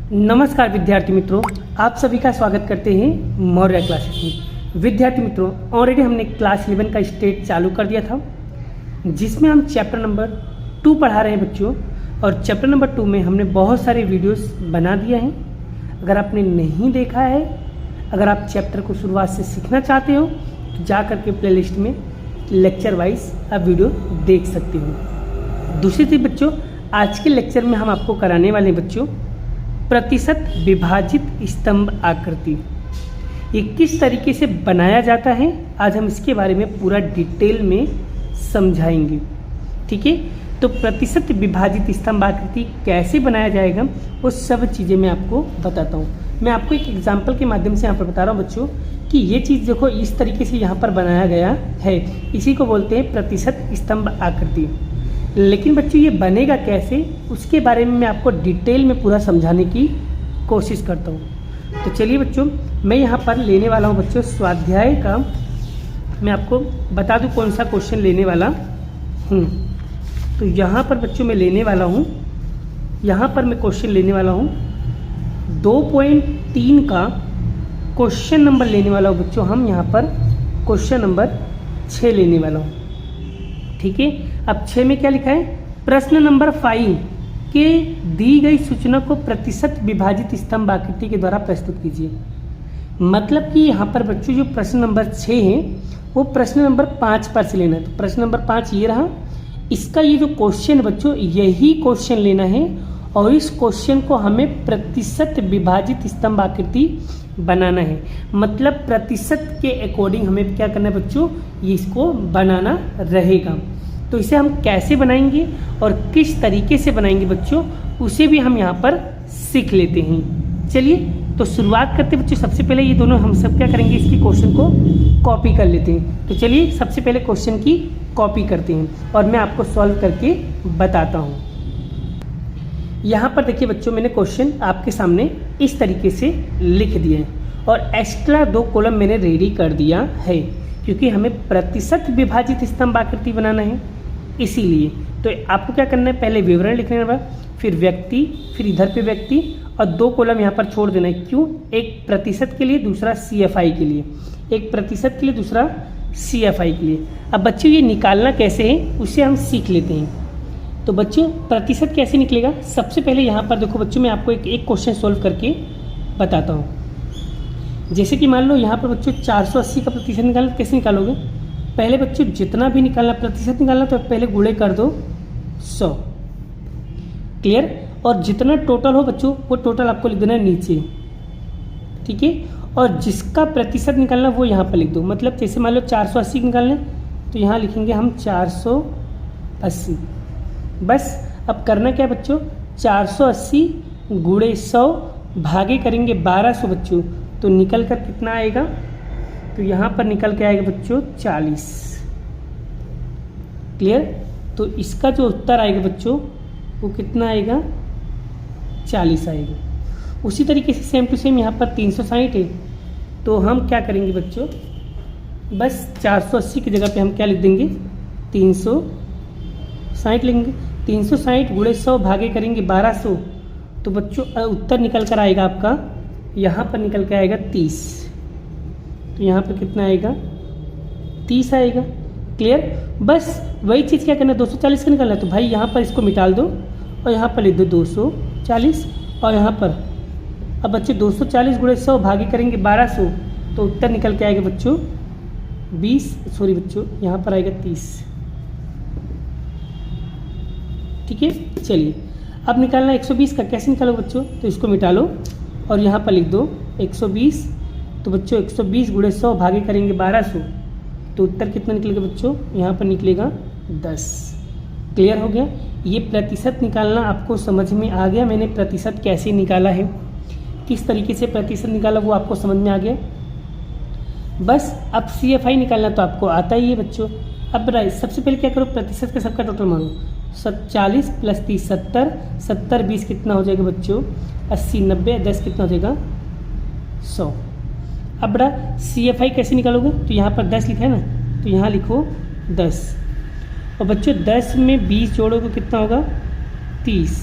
नमस्कार विद्यार्थी मित्रों, आप सभी का स्वागत करते हैं मौर्य क्लासेस में। विद्यार्थी मित्रों, ऑलरेडी हमने क्लास 11 का स्टेज चालू कर दिया था, जिसमें हम चैप्टर नंबर 2 पढ़ा रहे हैं बच्चों। और चैप्टर नंबर 2 में हमने बहुत सारे वीडियोस बना दिए हैं। अगर आपने नहीं देखा है, अगर आप चैप्टर को शुरुआत से सीखना चाहते हो तो जा करके प्लेलिस्ट में लेक्चर वाइज आप वीडियो देख सकते हो। दूसरी चीज़ बच्चों, आज के लेक्चर में हम आपको कराने वाले हैं बच्चों प्रतिशत विभाजित स्तंभ आकृति। ये किस तरीके से बनाया जाता है, आज हम इसके बारे में पूरा डिटेल में समझाएंगे। ठीक है, तो प्रतिशत विभाजित स्तंभ आकृति कैसे बनाया जाएगा वो सब चीज़ें मैं आपको बताता हूँ। मैं आपको एक एग्जाम्पल के माध्यम से यहाँ पर बता रहा हूँ बच्चों कि ये चीज़ देखो इस तरीके से यहाँ पर बनाया गया है, इसी को बोलते हैं प्रतिशत स्तंभ आकृति। लेकिन बच्चों ये बनेगा कैसे, उसके बारे में मैं आपको डिटेल में पूरा समझाने की कोशिश करता हूँ। तो चलिए बच्चों, मैं यहाँ पर लेने वाला हूँ बच्चों स्वाध्याय का, मैं आपको बता दूँ कौन सा क्वेश्चन लेने वाला हूँ। तो यहाँ पर बच्चों मैं लेने वाला हूँ, यहाँ पर मैं क्वेश्चन लेने वाला हूँ 2.3 का क्वेश्चन नंबर लेने वाला हूँ बच्चों। हम यहाँ पर क्वेश्चन नंबर 6 लेने वाला हूँ। ठीक है, अब 6 में क्या लिखा है, प्रश्न नंबर 5 के दी गई सूचना को प्रतिशत विभाजित स्तंभ आकृति के द्वारा प्रस्तुत कीजिए। मतलब कि यहाँ पर बच्चों जो प्रश्न नंबर 6 है वो प्रश्न नंबर 5 पर से लेना है। तो प्रश्न नंबर 5 ये रहा, इसका ये जो क्वेश्चन बच्चों यही क्वेश्चन लेना है और इस क्वेश्चन को हमें प्रतिशत विभाजित स्तंभ आकृति बनाना है। मतलब प्रतिशत के अकॉर्डिंग हमें क्या करना है बच्चों, इसको बनाना रहेगा। तो इसे हम कैसे बनाएंगे और किस तरीके से बनाएंगे बच्चों, उसे भी हम यहाँ पर सीख लेते हैं। चलिए तो शुरुआत करते हैं बच्चों। सबसे पहले ये दोनों हम सब क्या करेंगे, इसकी क्वेश्चन को कॉपी कर लेते हैं। तो चलिए सबसे पहले क्वेश्चन की कॉपी करते हैं और मैं आपको सॉल्व करके बताता हूँ। यहाँ पर देखिए बच्चों, मैंने क्वेश्चन आपके सामने इस तरीके से लिख दिए हैं और एक्स्ट्रा 2 कॉलम मैंने रेडी कर दिया है, क्योंकि हमें प्रतिशत विभाजित स्तंभ आकृति बनाना है इसीलिए। तो आपको क्या करना है, पहले विवरण लिखने के बाद फिर व्यक्ति, फिर इधर पे व्यक्ति और 2 कॉलम यहाँ पर छोड़ देना है। क्यों, एक प्रतिशत के लिए, दूसरा CFI के लिए, एक प्रतिशत के लिए, दूसरा CFI के लिए। अब बच्चों ये निकालना कैसे है उसे हम सीख लेते हैं। तो बच्चों प्रतिशत कैसे निकलेगा, सबसे पहले यहाँ पर देखो बच्चों, मैं आपको एक क्वेश्चन सोल्व करके बताता हूँ। जैसे कि मान लो यहाँ पर बच्चों 480 का प्रतिशत निकालना, कैसे निकालोगे, पहले बच्चों जितना भी निकालना प्रतिशत निकालना तो पहले गुणे कर दो 100। क्लियर, और जितना टोटल हो बच्चों वो टोटल आपको लिख देना है नीचे। ठीक है, और जिसका प्रतिशत निकालना वो यहाँ पर लिख दो। मतलब जैसे मान लो 480 निकालना तो यहाँ लिखेंगे हम 480। बस अब करना क्या बच्चों, 480 गुणे 100 भागे करेंगे 1200 बच्चों, तो निकल कर कितना आएगा, तो यहाँ पर निकल के आएगा बच्चों 40। क्लियर, तो इसका जो उत्तर आएगा बच्चों वो कितना आएगा, 40 आएगा। उसी तरीके से सेम टू सेम यहाँ पर 360 है, तो हम क्या करेंगे बच्चों, बस 480 की जगह पे हम क्या लिख देंगे, 360 लेंगे। 360 गुणे 100 भागे करेंगे 1200, तो बच्चों उत्तर निकल कर आएगा आपका, यहाँ पर निकल के आएगा 30। तो यहाँ पर कितना आएगा, 30 आएगा। क्लियर, बस वही चीज़ क्या करना है, 240 का निकालना है। तो भाई यहाँ पर इसको मिटाल दो और यहाँ पर लिख दो 240 और यहाँ पर अब बच्चों 240 गुणे 100 भागे करेंगे 1200, तो उत्तर निकल के आएगा बच्चों 20, सॉरी बच्चों यहाँ पर आएगा 30। ठीक है, चलिए अब निकालना 120 का, कैसे निकालो बच्चों, तो इसको मिटा लो और यहाँ पर लिख दो 120। तो बच्चों 120 गुणे 100 भागे करेंगे 1200, तो उत्तर कितना निकलेगा बच्चों, यहाँ पर निकलेगा 10। क्लियर हो गया, ये प्रतिशत निकालना आपको समझ में आ गया। मैंने प्रतिशत कैसे निकाला है, किस तरीके से प्रतिशत निकाला वो आपको समझ में आ गया। बस अब CFI निकालना तो आपको आता ही है बच्चों। अब सबसे पहले क्या करो, प्रतिशत का सबका टोटल मानो, 40 + 30 70, 70 20 कितना हो जाएगा बच्चों, 80 90 10 कितना हो जाएगा, 100। अब बड़ा CFI कैसे निकालोगे, तो यहाँ पर 10 लिखा है ना, तो यहाँ लिखो 10 और बच्चों 10 में 20 जोड़ोगे कितना होगा, 30।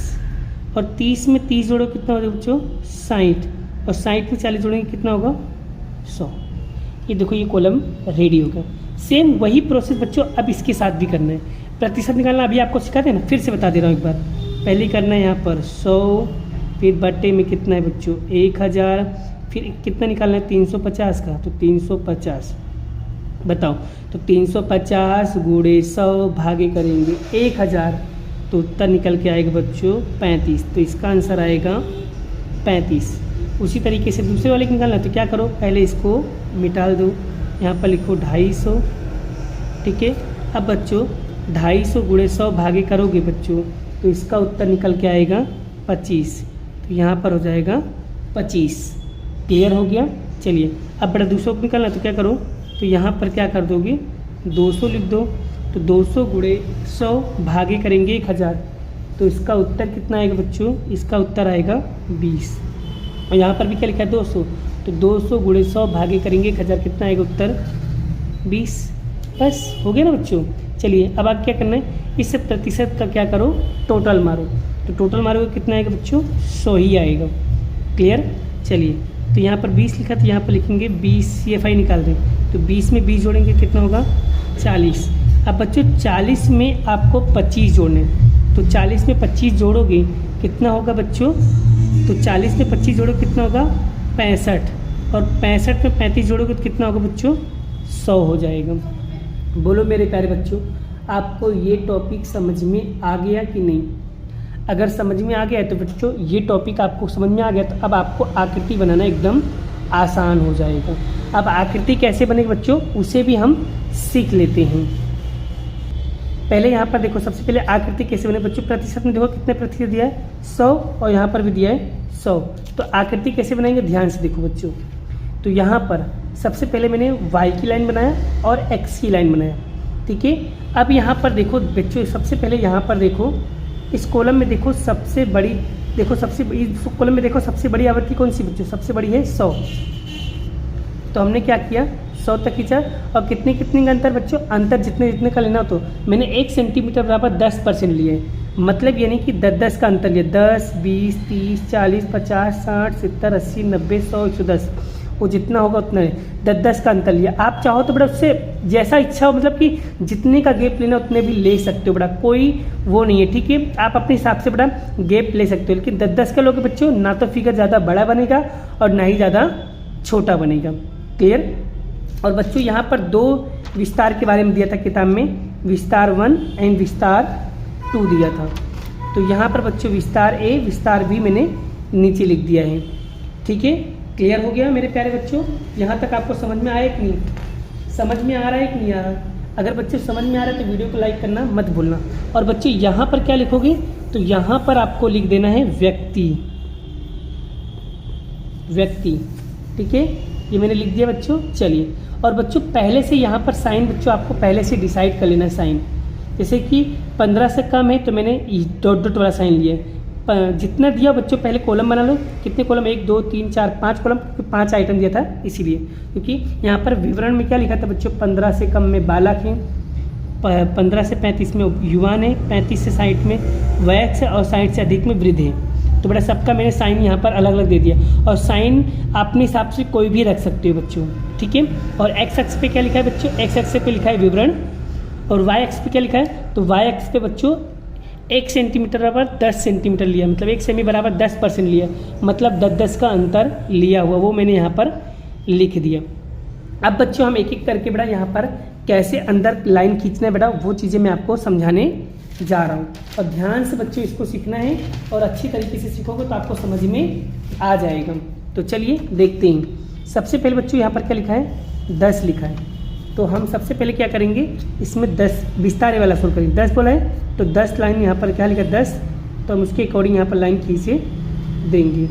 और 30 में 30 जोड़ो कितना होगा बच्चों 60, और 60 में 40 जोड़ेंगे कितना होगा 100। ये देखो ये कॉलम रेडी होगा। सेम वही प्रोसेस बच्चों अब इसके साथ भी करना है। प्रतिशत निकालना अभी आपको सिखा देना, फिर से बता दे रहा हूँ एक बार। पहले करना है यहाँ पर 100, फिर बट्टे में कितना है बच्चों 1000, फिर कितना निकालना है 350 का, तो 350 बताओ, तो 350 गुणे 100 भागे करेंगे 1000, तो उत्तर निकल के आएगा बच्चों 35। तो इसका आंसर आएगा 35। उसी तरीके से दूसरे वाले को निकालना, तो क्या करो पहले इसको मिटा दो, यहाँ पर लिखो 250, ठीक है। अब बच्चों 250 गुणे 100 भागे करोगे बच्चों, तो इसका उत्तर निकल के आएगा 25, तो यहाँ पर हो जाएगा 25। क्लियर हो गया। चलिए अब बड़ा 200 को निकालना, तो क्या करो, तो यहाँ पर क्या कर दोगे 200 लिख दो, तो 200 गुणे 100 भागे करेंगे 1000, तो इसका उत्तर कितना आएगा बच्चों, इसका उत्तर आएगा 20। और यहाँ पर भी क्या लिखा है 200, तो 200 गुणे 100 भागे करेंगे 1000, कितना आएगा उत्तर 20। बस हो गया ना बच्चों। चलिए अब आप क्या करना है, इस प्रतिशत का क्या करो टोटल मारो, तो टोटल मारोगे कितना आएगा बच्चों 100 ही आएगा। क्लियर। चलिए तो यहाँ पर 20 लिखा, तो यहाँ पर लिखेंगे 20 CFI निकाल दें, तो 20 में 20 जोड़ेंगे कितना होगा 40। अब बच्चों 40 में आपको 25 जोड़ने, तो 40 में 25 जोड़ोगे कितना होगा बच्चों, तो 40 में 25 जोड़ोगे कितना होगा 65, और 65 में 35 जोड़ोगे तो कितना होगा बच्चों 100 हो जाएगा। बोलो मेरे प्यारे बच्चों, आपको ये टॉपिक समझ में आ गया कि नहीं? अगर समझ में आ गया है तो बच्चों ये टॉपिक आपको समझ में आ गया, तो अब आपको आकृति बनाना एकदम आसान हो जाएगा। अब आकृति कैसे बनेगी बच्चों, उसे भी हम सीख लेते हैं। पहले यहाँ पर देखो, सबसे पहले आकृति कैसे बने बच्चों, प्रतिशत में देखो कितने प्रतिशत दिया है 100, और यहाँ पर भी दिया है 100। तो आकृति कैसे बनाएंगे ध्यान से देखो बच्चों। तो यहाँ पर सबसे पहले मैंने y की लाइन बनाया और x की लाइन बनाया, ठीक है। अब यहाँ पर देखो बच्चों, सबसे पहले यहाँ पर देखो इस कॉलम में देखो सबसे बड़ी, देखो सबसे इस कॉलम में देखो सबसे बड़ी आवृत्ति कौन सी बच्चों, सबसे बड़ी है 100। तो हमने क्या किया 100 तक खींचा, और कितने कितने का अंतर बच्चों, अंतर जितने जितने का लेना हो, तो मैंने 1 सेंटीमीटर बराबर 10% लिए, मतलब यानी कि 10 का अंतर लिया, 10 20 30 40 50 60 70 80 90 100 110, वो जितना होगा उतना है, 10 का अंतर लिया। आप चाहो तो बड़ा उससे जैसा इच्छा हो, मतलब कि जितने का गैप लेना उतने भी ले सकते हो, बड़ा कोई वो नहीं है, ठीक है। आप अपने हिसाब से बड़ा गैप ले सकते हो, लेकिन 10 का लोगे बच्चों ना तो फिगर ज़्यादा बड़ा बनेगा और ना ही ज़्यादा छोटा बनेगा। क्लियर। और बच्चों यहाँ पर 2 विस्तार के बारे में दिया था किताब में, विस्तार 1 एंड विस्तार 2 दिया था। तो यहाँ पर बच्चों विस्तार A विस्तार B मैंने नीचे लिख दिया है, ठीक है। क्लियर हो गया मेरे प्यारे बच्चों, यहाँ तक आपको समझ में आया कि नहीं, समझ में आ रहा है कि नहीं आ रहा? अगर बच्चे समझ में आ रहा है तो वीडियो को लाइक करना मत भूलना। और बच्चे यहाँ पर क्या लिखोगे, तो यहाँ पर आपको लिख देना है व्यक्ति, व्यक्ति, ठीक है। ये मैंने लिख दिया बच्चों। चलिए, और बच्चों पहले से यहाँ पर साइन बच्चों आपको पहले से डिसाइड कर लेना है साइन। जैसे कि 15 से कम है तो मैंने डॉट डॉट वाला साइन लिया है। जितना दिया बच्चों पहले कॉलम बना लो, कितने कॉलम 1 2 3 4 5 कॉलम, 5 आइटम दिया था इसीलिए, क्योंकि यहाँ पर विवरण में क्या लिखा था बच्चों, 15 से कम में बालक हैं, 15 से 35 में युवान है, 35 से 60 में वयस्क और 60 से अधिक में वृद्ध है। तो बड़ा सबका मैंने साइन यहाँ पर अलग अलग दे दिया, और साइन अपने हिसाब से कोई भी रख सकते हो बच्चों, ठीक है। और एक्स अक्ष पे क्या लिखा है बच्चों, एक्स अक्ष पे लिखा है विवरण, और वाई अक्ष पे क्या लिखा है, तो वाई अक्ष पे बच्चों 1 सेंटीमीटर बराबर 10 सेंटीमीटर लिया, मतलब 1 सेमी बराबर 10% लिया, मतलब 10 का अंतर लिया हुआ, वो मैंने यहाँ पर लिख दिया। अब बच्चों हम एक एक करके बेटा यहाँ पर कैसे अंदर लाइन खींचना है बेटा, वो चीज़ें मैं आपको समझाने जा रहा हूँ, और ध्यान से बच्चों इसको सीखना है, और अच्छी तरीके से सीखोगे तो आपको समझ में आ जाएगा। तो चलिए देखते हैं। सबसे पहले बच्चों यहाँ पर क्या लिखा है, 10 लिखा है, तो हम सबसे पहले क्या करेंगे, इसमें 10 विस्तार वाला शुरू करेंगे। 10 बोला है तो 10 लाइन यहाँ पर क्या लिखा है 10, तो हम उसके अकॉर्डिंग यहाँ पर लाइन खींचे देंगे।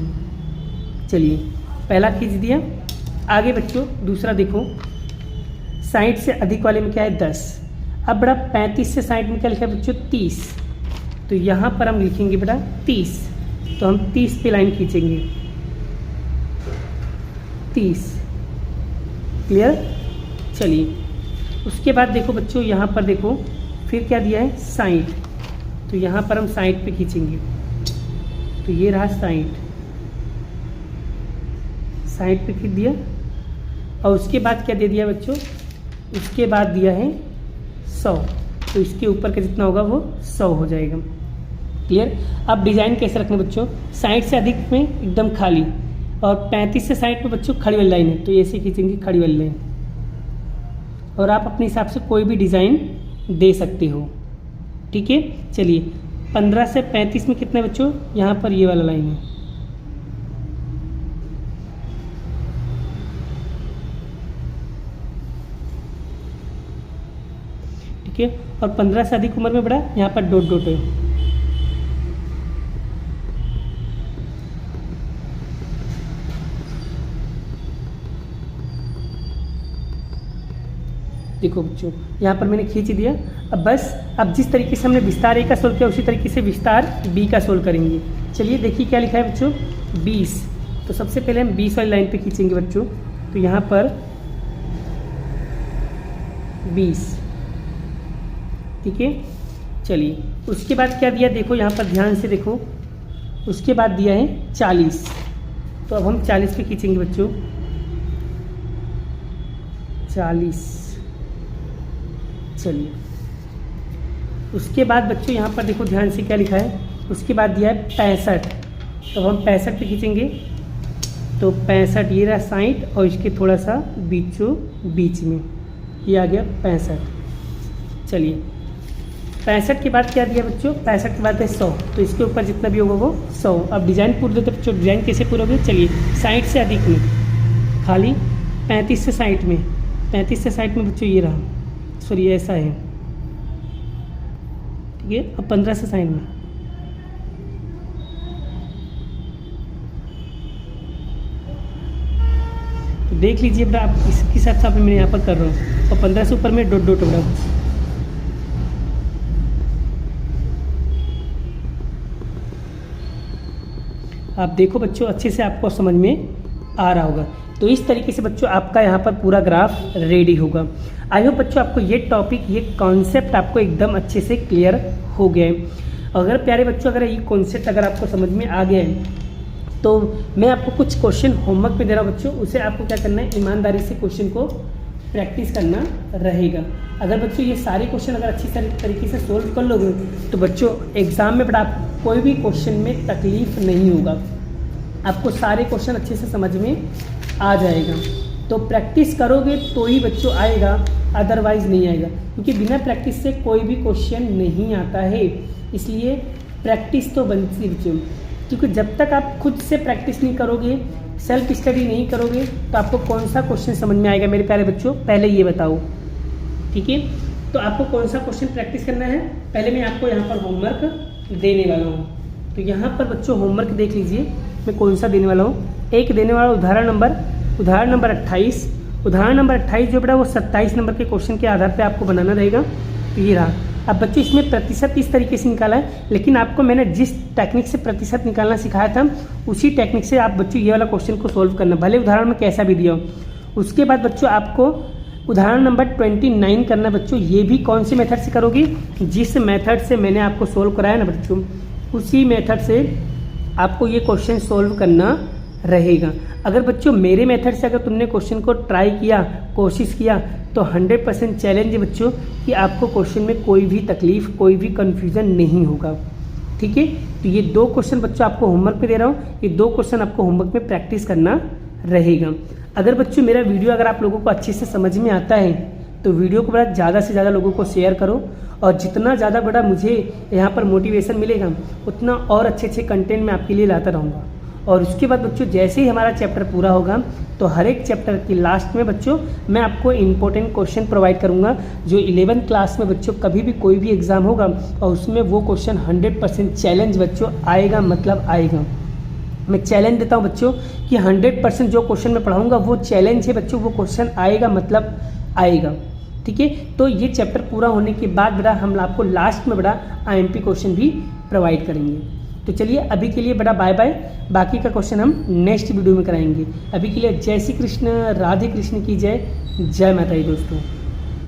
चलिए पहला खींच दिया। आगे बच्चों दूसरा देखो, 60 से अधिक वाले में क्या है 10। अब बेटा 35 से 60 में क्या लिखा है बच्चों 30, तो यहाँ पर हम लिखेंगे बेटा 30, तो हम 30 पे लाइन खींचेंगे 30। क्लियर। चलिए उसके बाद देखो बच्चों यहाँ पर देखो फिर क्या दिया है 60, तो यहाँ पर हम 60 पे खींचेंगे। तो ये रहा 60, 60 पे खींच दिया। और उसके बाद क्या दे दिया बच्चों, उसके बाद दिया है 100, तो इसके ऊपर का जितना होगा वो 100 हो जाएगा। क्लियर। अब डिज़ाइन कैसे रखना बच्चों, 60 से अधिक में एकदम खाली, और 35 से 60 में बच्चों खड़ी वाली लाइन है, तो ऐसे खींचेंगे खड़ी वाली लाइन। और आप अपने हिसाब से कोई भी डिज़ाइन दे सकते हो। ठीक है, चलिए 15 से 35 में कितने बच्चों, यहाँ पर ये वाला लाइन है। ठीक है, और 15 से अधिक उम्र में बड़ा, यहाँ पर डॉट डॉट है। देखो बच्चों, यहाँ पर मैंने खींच दिया। अब बस, अब जिस तरीके से हमने विस्तार ए का सोल्व किया उसी तरीके से विस्तार बी का सोल्व करेंगे। चलिए देखिए क्या लिखा है बच्चों, 20। तो सबसे पहले हम 20 वाली लाइन पे खींचेंगे बच्चों। तो यहाँ पर 20, ठीक है। चलिए उसके बाद क्या दिया, देखो यहाँ पर ध्यान से देखो, उसके बाद दिया है 40। तो अब हम 40 पे खींचेंगे बच्चों, 40। चलिए उसके बाद बच्चों यहाँ पर देखो ध्यान से क्या लिखा है, उसके बाद दिया है 65। तो हम 65 पे खींचेंगे। तो 65 ये रहा 60, और इसके थोड़ा सा बीचों बीच में ये आ गया 65। चलिए 65 के बाद क्या दिया बच्चों, 65 के बाद है 100, तो इसके ऊपर जितना भी होगा वो 100। अब डिज़ाइन पूरा देते बच्चों, डिज़ाइन कैसे पूरा होगा, चलिए 60 से अधिक में खाली, 35 से 60 में, 35 से 60 में बच्चों ये रहा, सॉरी ऐसा है, ठीक है। अब 15 से 60 में, तो देख लीजिए बेटा आप इसके हिसाब से मैं यहाँ पर कर रहा हूँ। और 15 से ऊपर में डॉट डॉट बेटा, आप देखो बच्चों अच्छे से आपको समझ में आ रहा होगा। तो इस तरीके से बच्चों आपका यहाँ पर पूरा ग्राफ रेडी होगा। आई होप बच्चों आपको ये टॉपिक, ये कॉन्सेप्ट आपको एकदम अच्छे से क्लियर हो गया है। अगर प्यारे बच्चों अगर ये कॉन्सेप्ट अगर आपको समझ में आ गया है तो मैं आपको कुछ क्वेश्चन होमवर्क में दे रहा हूँ बच्चों, उसे आपको क्या करना है, ईमानदारी से क्वेश्चन को प्रैक्टिस करना रहेगा। अगर बच्चों ये सारे क्वेश्चन अगर अच्छी तरीके से सोल्व कर लोगे तो बच्चों एग्जाम में बड़ा कोई भी क्वेश्चन में तकलीफ नहीं होगा, आपको सारे क्वेश्चन अच्छे से समझ में आ जाएगा। तो प्रैक्टिस करोगे तो ही बच्चों आएगा, अदरवाइज नहीं आएगा, क्योंकि बिना प्रैक्टिस से कोई भी क्वेश्चन नहीं आता है। इसलिए प्रैक्टिस तो बनती है बच्चों, क्योंकि जब तक आप खुद से प्रैक्टिस नहीं करोगे, सेल्फ स्टडी नहीं करोगे, तो आपको कौन सा क्वेश्चन समझ में आएगा मेरे प्यारे बच्चों, पहले ये बताओ। ठीक है, तो आपको कौन सा क्वेश्चन प्रैक्टिस करना है, पहले मैं आपको यहाँ पर होमवर्क देने वाला हूँ। तो यहाँ पर बच्चों होमवर्क देख लीजिए मैं कौन सा देने वाला हूँ। एक देने वाला उदाहरण नंबर 28। उदाहरण नंबर 28 जो बेटा वो 27 नंबर के क्वेश्चन के आधार पे आपको बनाना रहेगा। तो ये रहा। अब बच्चों इसमें प्रतिशत इस तरीके से निकाला है, लेकिन आपको मैंने जिस टेक्निक से प्रतिशत निकालना सिखाया था उसी टेक्निक से आप बच्चों ये वाला क्वेश्चन को सोल्व करना, भले उदाहरण में कैसा भी दिया हो। उसके बाद बच्चों आपको उदाहरण नंबर 29 करना बच्चों। ये भी कौन से मेथड से करोगी, जिस मेथड से मैंने आपको सोल्व कराया ना बच्चों, उसी मेथड से आपको ये क्वेश्चन सोल्व करना रहेगा। अगर बच्चों मेरे मेथड से अगर तुमने क्वेश्चन को ट्राई किया, कोशिश किया, तो 100% चैलेंज है बच्चों कि आपको क्वेश्चन में कोई भी तकलीफ, कोई भी कन्फ्यूजन नहीं होगा। ठीक है, तो ये 2 क्वेश्चन बच्चों आपको होमवर्क पे दे रहा हूँ, ये 2 क्वेश्चन आपको होमवर्क में प्रैक्टिस करना रहेगा। अगर बच्चों मेरा वीडियो अगर आप लोगों को अच्छे से समझ में आता है तो वीडियो को बड़ा ज़्यादा से ज़्यादा लोगों को शेयर करो, और जितना ज़्यादा बड़ा मुझे यहाँ पर मोटिवेशन मिलेगा उतना और अच्छे अच्छे कंटेंट मैं आपके लिए लाता रहूँगा। और उसके बाद बच्चों जैसे ही हमारा चैप्टर पूरा होगा तो हर एक चैप्टर की लास्ट में बच्चों मैं आपको इम्पोर्टेंट क्वेश्चन प्रोवाइड करूँगा, जो 11th क्लास में बच्चों कभी भी कोई भी एग्ज़ाम होगा और उसमें वो क्वेश्चन 100% चैलेंज बच्चों आएगा, मतलब आएगा। मैं चैलेंज देता हूँ बच्चों कि 100% जो क्वेश्चन मैं पढ़ाऊँगा वो चैलेंज है बच्चों, वो क्वेश्चन आएगा मतलब आएगा। ठीक है, तो ये चैप्टर पूरा होने के बाद बेटा हम आपको लास्ट में बेटा IMP क्वेश्चन भी प्रोवाइड करेंगे। तो चलिए अभी के लिए बेटा बाय बाय, बाकी का क्वेश्चन हम नेक्स्ट वीडियो में कराएंगे। अभी के लिए जय श्री कृष्ण, राधे कृष्ण की जय, जय माता दी दोस्तों।